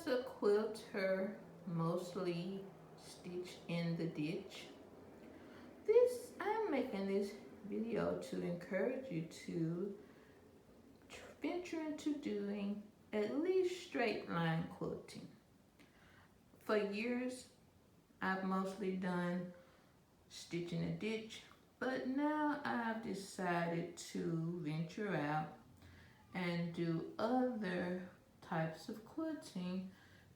as a quilter, mostly stitch in the ditch, I'm making this video to encourage you to venture into doing at least straight line quilting. For years, I've mostly done stitching a ditch, but now I've decided to venture out and do other types of quilting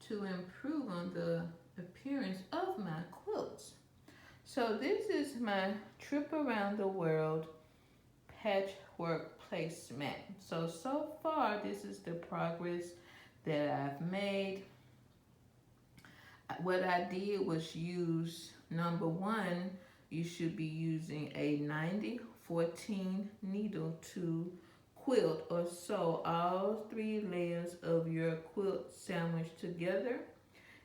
to improve on the appearance of my quilts. So this is my trip around the world patchwork placemat. So far this is the progress that I've made. What I did was use, number one, you should be using a 90-14 needle to quilt or sew all 3 layers of your quilt sandwiched together.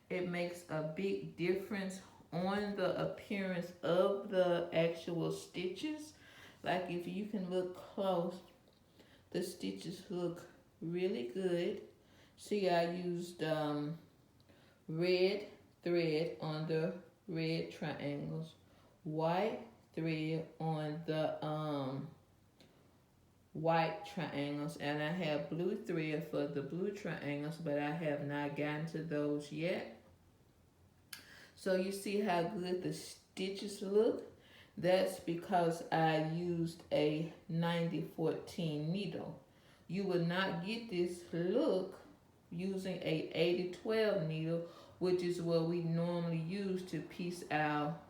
It makes a big difference on the appearance of the actual stitches. Like if you can look close, the stitches look really good. See, I used red thread on the red triangles, white thread on the white triangles, and I have blue thread for the blue triangles, but I have not gotten to those yet. So you see how good the stitches look? That's because I used a 90-14 needle. You would not get this look using a 80-12 needle, which is what we normally use to piece out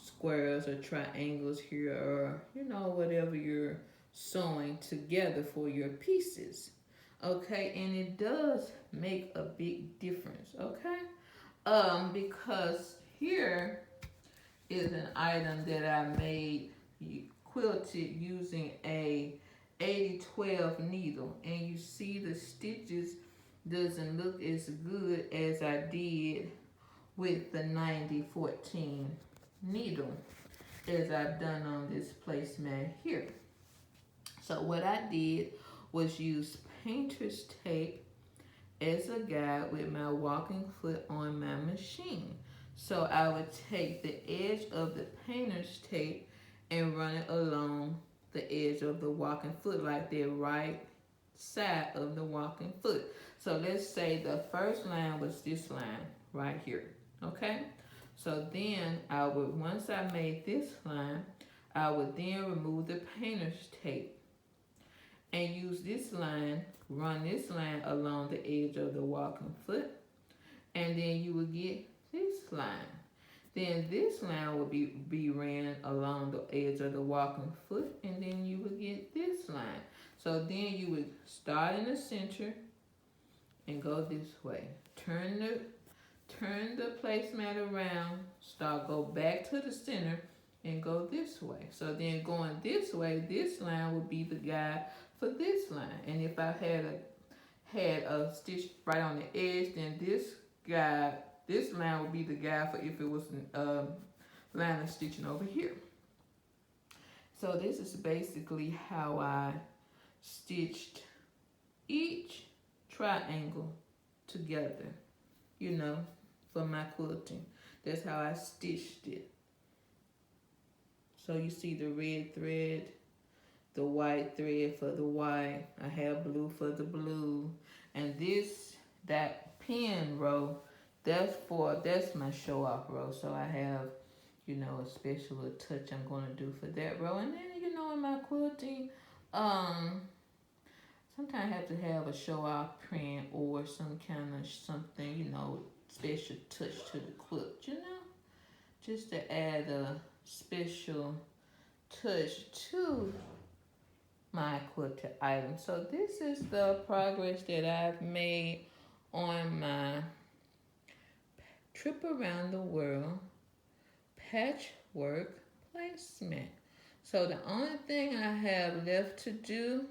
squares or triangles here, or whatever you're sewing together for your pieces. Okay, and it does make a big difference. Okay, because here is an item that I made quilted using a 80-12 needle, and you see the stitches doesn't look as good as I did with the 90-14 needle as I've done on this placemat here. So what I did was use painter's tape as a guide with my walking foot on my machine. So I would take the edge of the painter's tape and run it along the edge of the walking foot, like the right side of the walking foot. So let's say the first line was this line right here, okay? So then once I made this line, I would then remove the painter's tape and use this line, run this line along the edge of the walking foot, and then you would get this line. Then this line will be ran along the edge of the walking foot, and then you would get this line. So then you would start in the center and go this way. Turn the placemat around, go back to the center and go this way. So then going this way, this line would be the guide for this line. And if I had a stitch right on the edge, then this line would be the guide for if it was a line of stitching over here. So this is basically how I stitched each triangle together, for my quilting. That's how I stitched it. So you see the red thread, the white thread for the white. I have blue for the blue. And that pin row, that's my show off row. So I have, a special touch I'm going to do for that row. And then, in my quilting, sometimes I have to have a show off print or some kind of something, special touch to the quilt, just to add a special touch to my quilted item. So this is the progress that I've made on my trip around the world patchwork placemat. So the only thing I have left to do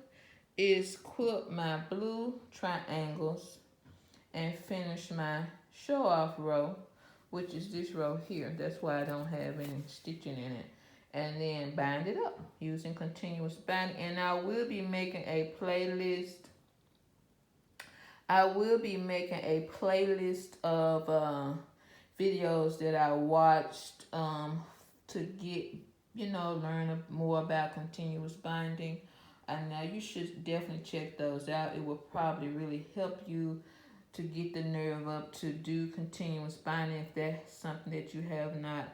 is quilt my blue triangles and finish my show off row, which is this row here. That's why I don't have any stitching in it. And then bind it up using continuous binding. And I will be making a playlist. I will be making a playlist of videos that I watched to get, learn more about continuous binding. And now you should definitely check those out. It will probably really help you to get the nerve up to do continuous binding if that's something that you have not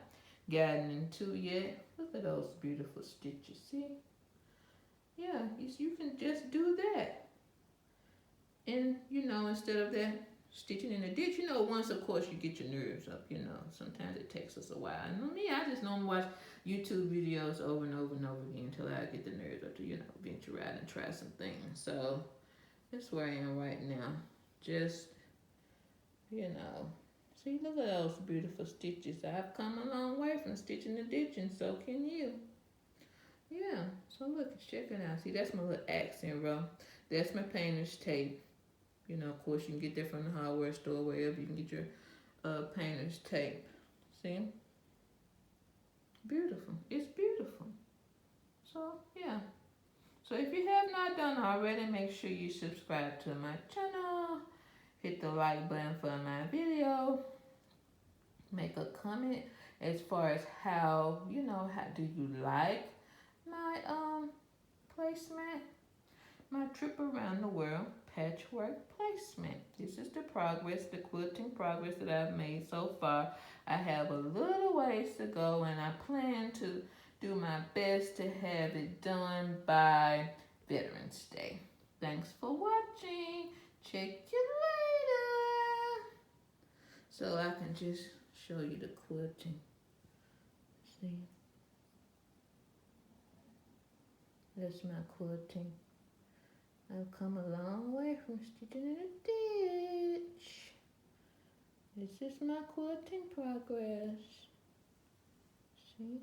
gotten into yet. Look at those beautiful stitches. See? Yeah, you can just do that. And, instead of that, stitching in the ditch, once, of course, you get your nerves up, sometimes it takes us a while. And me, I just normally watch YouTube videos over and over and over again until I get the nerves up to, venture out and try some things. So that's where I am right now. Just, see, look at those beautiful stitches. I've come a long way from stitching the ditch, and so can you. Yeah, so look, check it out. See, that's my little accent row. That's my painter's tape. Of course, you can get that from the hardware store, wherever you can get your painter's tape. See? Beautiful. It's beautiful. So, yeah. So, if you have not done already, make sure you subscribe to my channel. Hit the like button for my video. Make a comment as far as how do you like my placemat, my trip around the world patchwork placemat. This is the quilting progress that I've made so far. I have a little ways to go, and I plan to do my best to have it done by Veterans Day. Thanks for watching. Check you later. So I can just show you the quilting. See? That's my quilting. I've come a long way from stitching in a ditch. This is my quilting progress. See?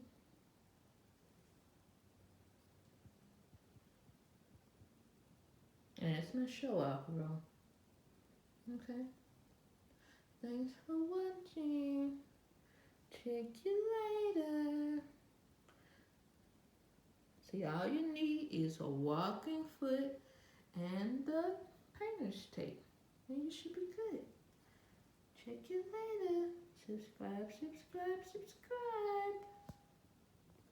And it's my show off row. Okay? Thanks for watching. Check you later. See, all you need is a walking foot and the painter's tape, and you should be good. Check you later. Subscribe, subscribe, subscribe.